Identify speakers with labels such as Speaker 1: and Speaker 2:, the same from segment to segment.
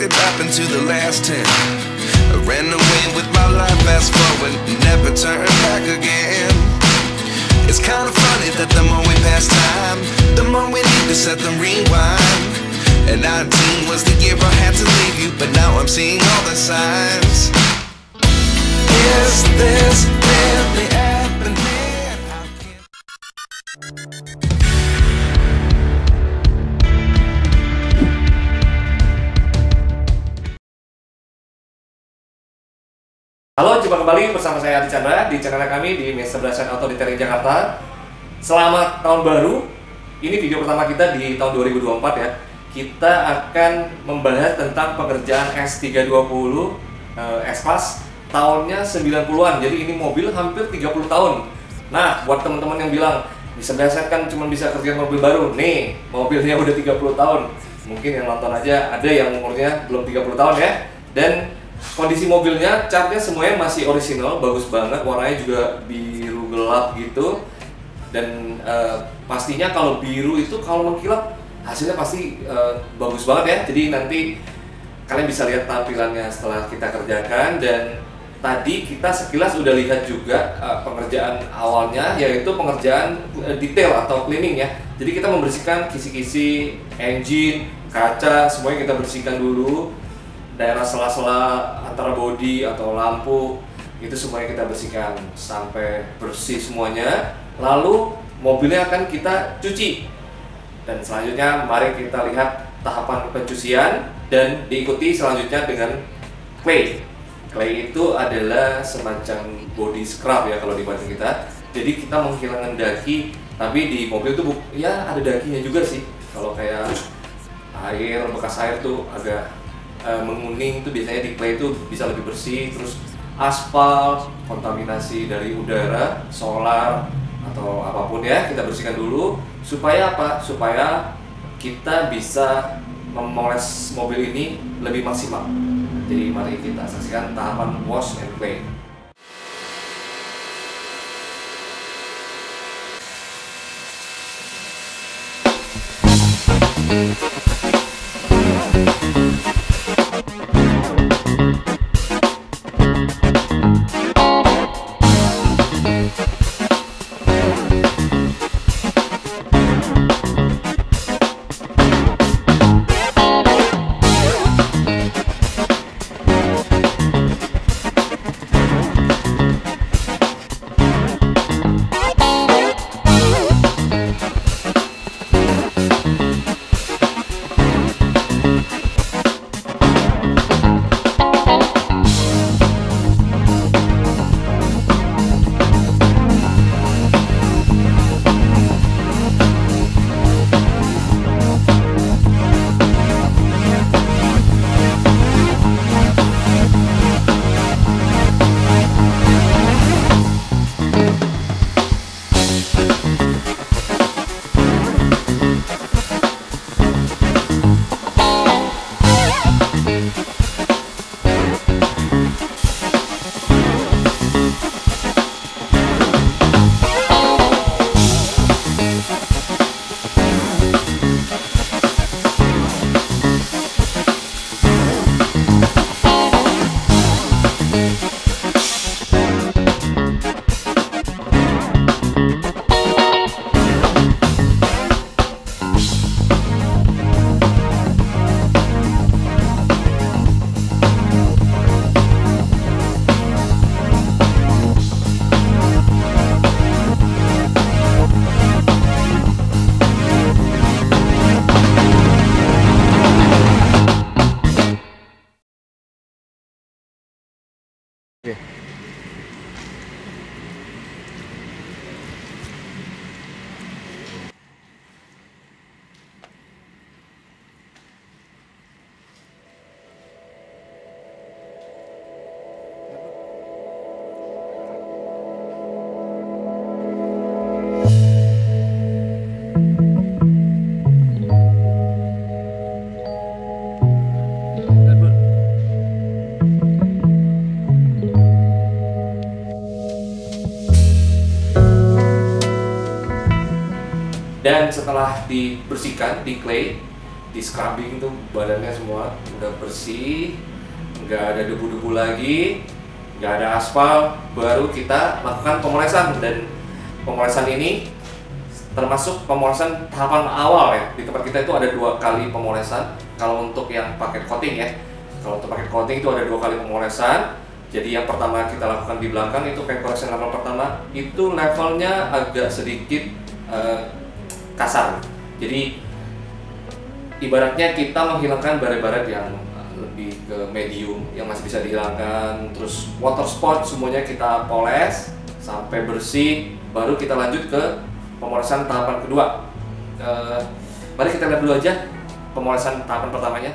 Speaker 1: what happened to the last 10? I ran away with my life, fast forward, never turn back again. It's kind of funny that the more we pass time, the more we need to set the rewind. And 19 was the year I had to leave you, but now I'm seeing all the signs. Is this really happening? I can't...
Speaker 2: Halo, jumpa kembali bersama saya Adi Chandra di channel kami di Mr. Belasan Auto Detailing Jakarta. Selamat tahun baru. Ini video pertama kita di tahun 2024 ya. Kita akan membahas tentang pengerjaan S320 S-Class tahunnya 90-an. Jadi ini mobil hampir 30 tahun. Nah, buat teman-teman yang bilang Mr. Belasan kan cuma bisa kerjain mobil baru. Nih, mobilnya udah 30 tahun. Mungkin yang nonton aja ada yang umurnya belum 30 tahun ya. Dan kondisi mobilnya, catnya semuanya masih orisinal, bagus banget, warnanya juga biru gelap gitu. Dan pastinya kalau biru itu kalau mengkilap hasilnya pasti bagus banget ya. Jadi nanti kalian bisa lihat tampilannya setelah kita kerjakan. Dan tadi kita sekilas udah lihat juga pengerjaan awalnya, yaitu pengerjaan detail atau cleaning ya. Jadi kita membersihkan kisi-kisi engine, kaca, semuanya kita bersihkan dulu. Daerah sela-sela antara bodi atau lampu itu semuanya kita bersihkan sampai bersih semuanya. Lalu mobilnya akan kita cuci. Dan selanjutnya mari kita lihat tahapan pencucian dan diikuti selanjutnya dengan clay. Clay itu adalah semacam body scrub ya kalau di badan kita. Jadi kita menghilangkan daki, tapi di mobil itu ya ada dakinya juga sih. Kalau kayak air, bekas air tuh agak menguning, itu biasanya di clay itu bisa lebih bersih. Terus aspal, kontaminasi dari udara, solar atau apapun ya kita bersihkan dulu. Supaya apa? Supaya kita bisa memoles mobil ini lebih maksimal. Jadi mari kita saksikan tahapan wash and clay. Dan setelah dibersihkan di clay, di scrubbing tuh badannya semua udah bersih, nggak ada debu-debu lagi, nggak ada aspal, baru kita lakukan pemolesan. Dan pemolesan ini termasuk pemolesan tahapan awal ya. Di tempat kita itu ada 2 kali pemolesan. Kalau untuk yang paket coating ya, kalau untuk paket coating itu ada 2 kali pemolesan. Jadi yang pertama kita lakukan di belakang itu paint correction level pertama, itu levelnya agak sedikit kasar. Jadi ibaratnya kita menghilangkan baret-baret yang lebih ke medium yang masih bisa dihilangkan, terus water spot semuanya kita poles sampai bersih, baru kita lanjut ke pemolesan tahapan kedua. Mari kita lihat dulu aja pemolesan tahapan pertamanya.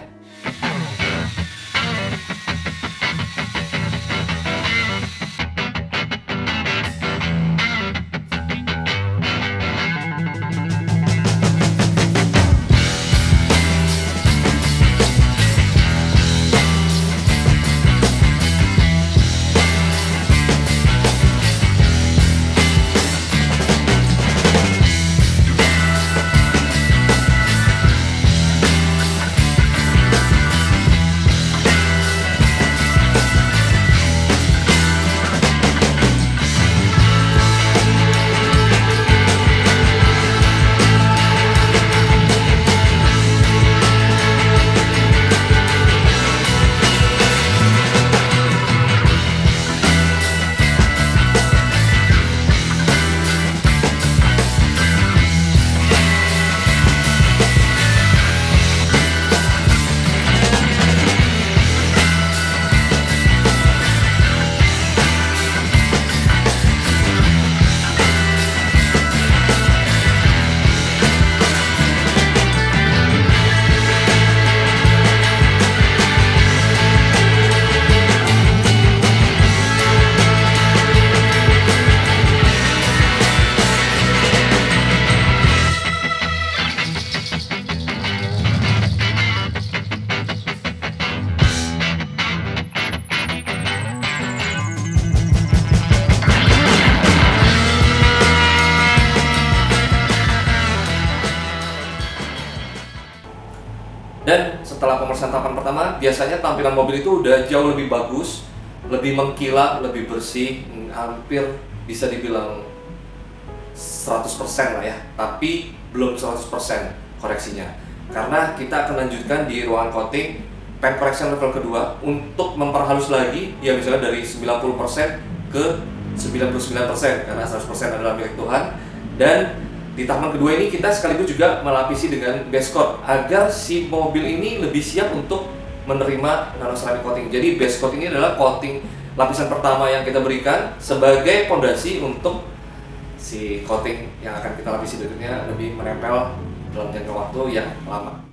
Speaker 2: Dan setelah pemeriksaan tahapan pertama, biasanya tampilan mobil itu udah jauh lebih bagus, lebih mengkilat, lebih bersih, hampir bisa dibilang 100% lah ya, tapi belum 100% koreksinya. Karena kita akan lanjutkan di ruangan coating paint correction level kedua untuk memperhalus lagi, ya misalnya dari 90% ke 99%, karena 100% adalah milik Tuhan. Dan di tahapan kedua ini kita sekaligus juga melapisi dengan base coat agar si mobil ini lebih siap untuk menerima nanoceramic coating. Jadi base coat ini adalah coating lapisan pertama yang kita berikan sebagai pondasi untuk si coating yang akan kita lapisi berikutnya lebih menempel dalam jangka waktu yang lama.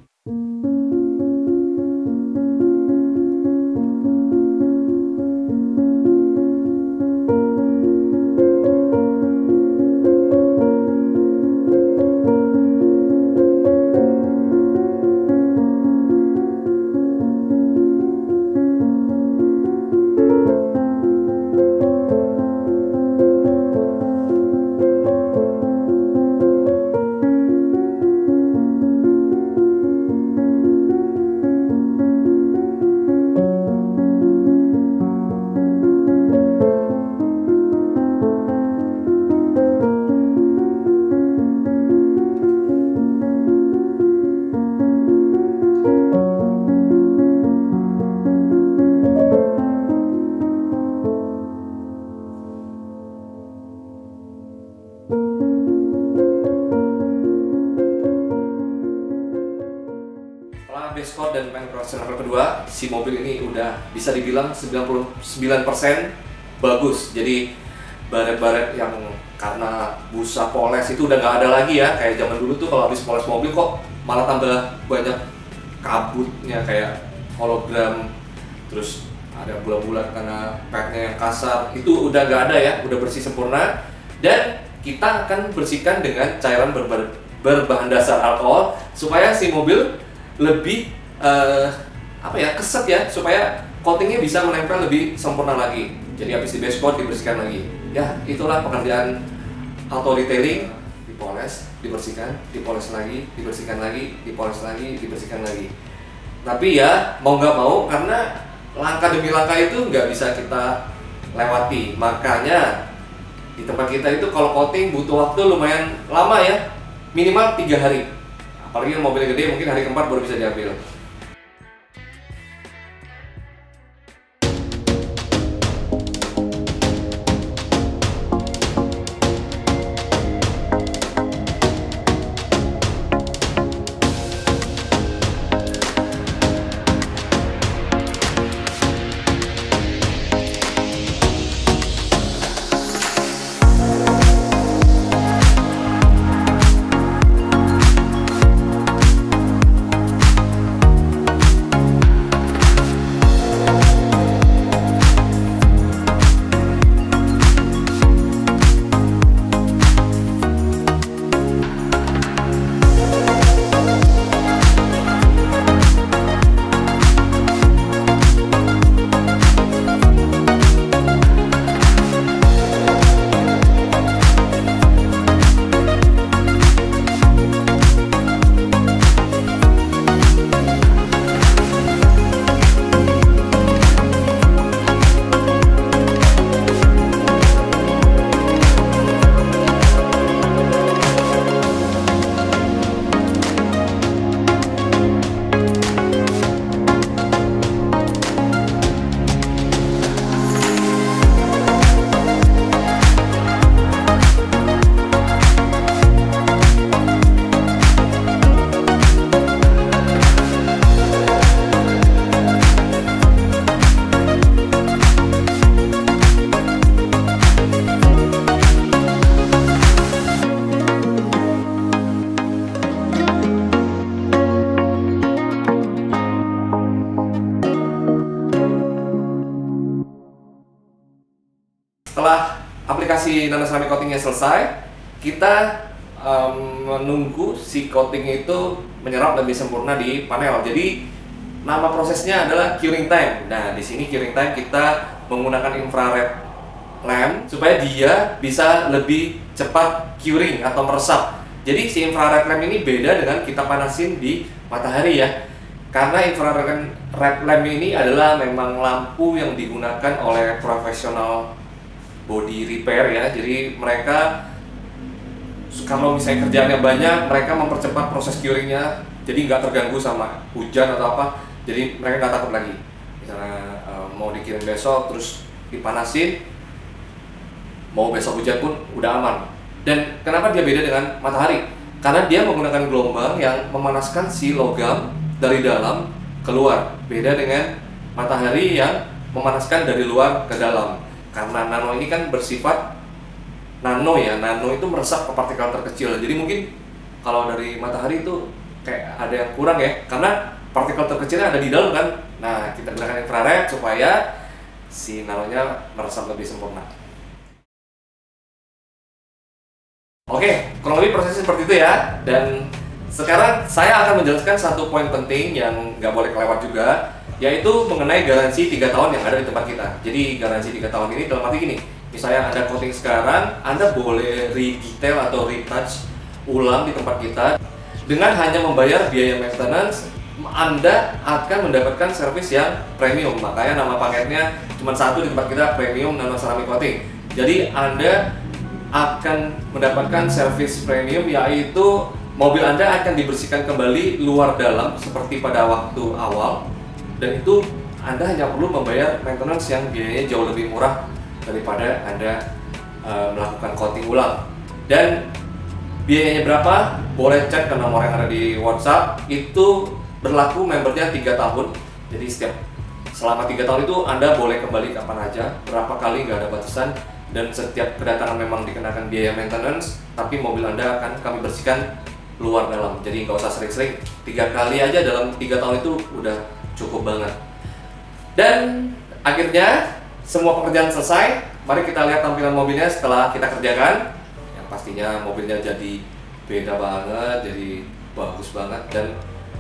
Speaker 2: Base coat dan paint correction level kedua, si mobil ini udah bisa dibilang 99% bagus. Jadi baret-baret yang karena busa poles itu udah nggak ada lagi ya. Kayak zaman dulu tuh kalau habis poles mobil kok malah tambah banyak kabutnya kayak hologram, terus ada bulat-bulat karena paintnya yang kasar. Itu udah nggak ada ya, udah bersih sempurna. Dan kita akan bersihkan dengan cairan berbahan dasar alkohol supaya si mobil lebih keset ya, supaya coatingnya bisa menempel lebih sempurna lagi. Jadi habis di base coat dibersihkan lagi. Ya, itulah pekerjaan auto detailing dipoles, dibersihkan, dipoles lagi, dibersihkan lagi, dipoles lagi, dibersihkan lagi. Tapi ya mau nggak mau, karena langkah demi langkah itu nggak bisa kita lewati. Makanya di tempat kita itu kalau coating butuh waktu lumayan lama ya, minimal 3 hari. Apalagi yang mobilnya gede, mungkin hari keempat baru bisa diambil. Setelah aplikasi nano ceramic coatingnya selesai, kita menunggu si coating itu menyerap lebih sempurna di panel. Jadi nama prosesnya adalah curing time. Nah, di sini curing time kita menggunakan infrared lamp supaya dia bisa lebih cepat curing atau meresap. Jadi si infrared lamp ini beda dengan kita panasin di matahari ya. Karena infrared lamp ini adalah memang lampu yang digunakan oleh profesional body repair ya. Jadi mereka kalau misalnya kerjaannya banyak, mereka mempercepat proses curingnya, jadi nggak terganggu sama hujan atau apa. Jadi mereka nggak takut lagi. Misalnya mau dikirim besok terus dipanasin, mau besok hujan pun udah aman. Dan kenapa dia beda dengan matahari? Karena dia menggunakan gelombang yang memanaskan si logam dari dalam keluar. Beda dengan matahari yang memanaskan dari luar ke dalam. Karena nano ini kan bersifat nano ya, nano itu meresap ke partikel terkecil. Jadi mungkin kalau dari matahari itu kayak ada yang kurang ya, karena partikel terkecilnya ada di dalam kan. Nah, kita gunakan infrared supaya si nanonya meresap lebih sempurna. Oke, kurang lebih prosesnya seperti itu ya. Dan sekarang saya akan menjelaskan satu poin penting yang nggak boleh kelewat juga, yaitu mengenai garansi 3 tahun yang ada di tempat kita. Jadi garansi 3 tahun ini dalam arti gini, misalnya Anda coating sekarang, Anda boleh redetail atau retouch ulang di tempat kita. Dengan hanya membayar biaya maintenance, Anda akan mendapatkan servis yang premium. Makanya nama paketnya cuma satu di tempat kita, Premium Nano Ceramic Coating. Jadi Anda akan mendapatkan servis premium, yaitu mobil Anda akan dibersihkan kembali luar dalam seperti pada waktu awal. Dan itu Anda hanya perlu membayar maintenance yang biayanya jauh lebih murah daripada Anda melakukan coating ulang. Dan biayanya berapa? Boleh cek ke nomor yang ada di WhatsApp. Itu berlaku membernya 3 tahun. Jadi selama 3 tahun itu Anda boleh kembali kapan aja, berapa kali, nggak ada batasan. Dan setiap kedatangan memang dikenakan biaya maintenance, tapi mobil Anda akan kami bersihkan luar dalam. Jadi nggak usah sering-sering, 3 kali aja dalam 3 tahun itu udah cukup banget. Dan akhirnya semua pekerjaan selesai. Mari kita lihat tampilan mobilnya setelah kita kerjakan. Yang pastinya mobilnya jadi beda banget, jadi bagus banget dan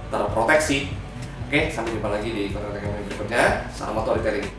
Speaker 2: terproteksi. Oke, sampai jumpa lagi di konten-konten berikutnya. Salam motor detailing.